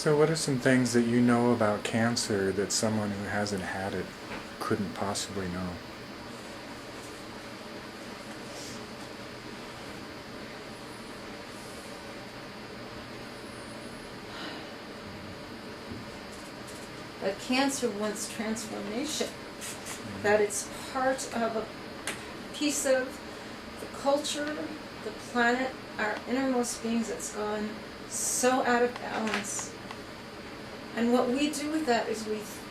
So what are some things that you know about cancer that someone who hasn't had it couldn't possibly know? That cancer wants transformation, that it's part of a piece of the culture, the planet, our innermost beings that's gone so out of balance. And what we do with that is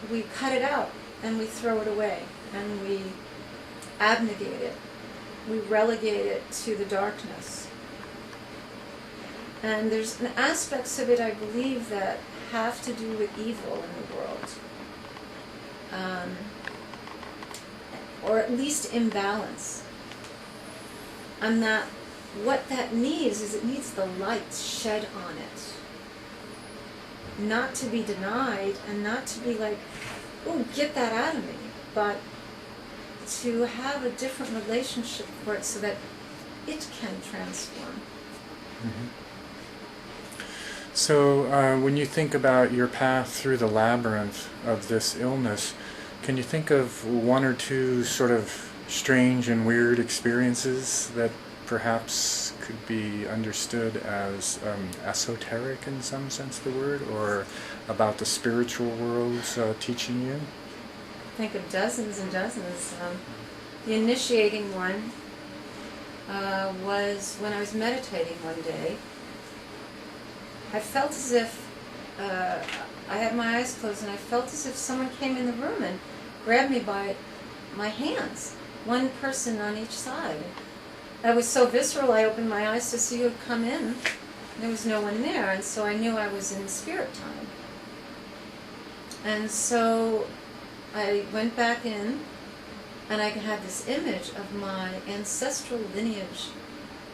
we cut it out and we throw it away and we abnegate it. We relegate it to the darkness. And there's aspects of it, I believe, that have to do with evil in the world. Or at least imbalance. And that what that needs is it needs the light shed on it. Not to be denied and not to be like, oh, get that out of me, but to have a different relationship for it so that it can transform. Mm-hmm. So when you think about your path through the labyrinth of this illness, can you think of one or two sort of strange and weird experiences that perhaps could be understood as esoteric in some sense of the word, or about the spiritual worlds teaching you? Think of dozens and dozens. The initiating one was when I was meditating one day. I felt as if I had my eyes closed, and I felt as if someone came in the room and grabbed me by my hands, one person on each side. It was so visceral, I opened my eyes to see who had come in. There was no one there, and so I knew I was in spirit time. And so I went back in, and I had this image of my ancestral lineage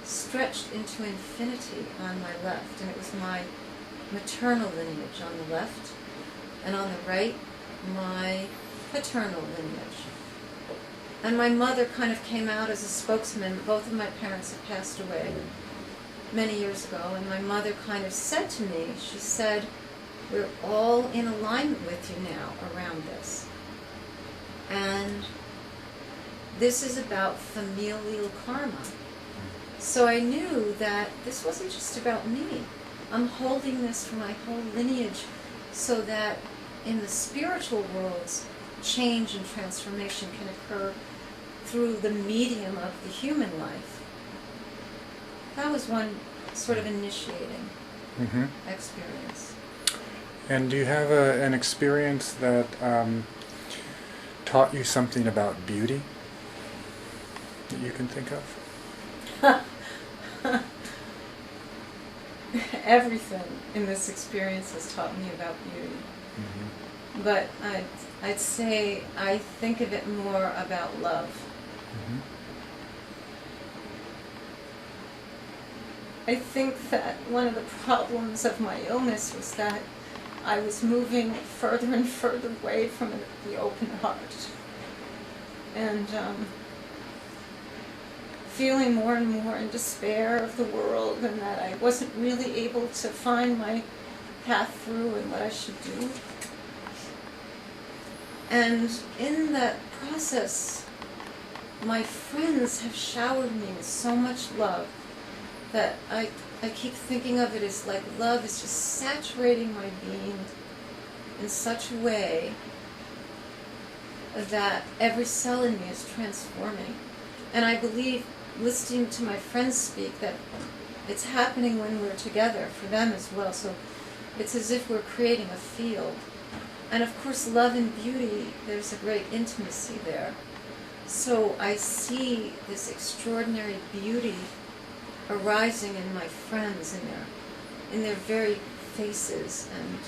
stretched into infinity on my left, and it was my maternal lineage on the left, and on the right, my paternal lineage. And my mother kind of came out as a spokesman. Both of my parents had passed away many years ago, and my mother kind of said to me, she said, we're all in alignment with you now around this. And this is about familial karma. So I knew that this wasn't just about me. I'm holding this for my whole lineage so that in the spiritual worlds, change and transformation can occur through the medium of the human life. That was one sort of initiating experience. And do you have an experience that taught you something about beauty that you can think of? Everything in this experience has taught me about beauty. Mm-hmm. But I'd say I think of it more about love. Mm-hmm. I think that one of the problems of my illness was that I was moving further and further away from the open heart. And feeling more and more in despair of the world, and that I wasn't really able to find my path through and what I should do. And in that process, my friends have showered me with so much love that I keep thinking of it as like love is just saturating my being in such a way that every cell in me is transforming. And I believe, listening to my friends speak, that it's happening when we're together for them as well. So it's as if we're creating a field. And of course, love and beauty, there's a great intimacy there. So I see this extraordinary beauty arising in my friends, in their very faces and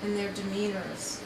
in their demeanors.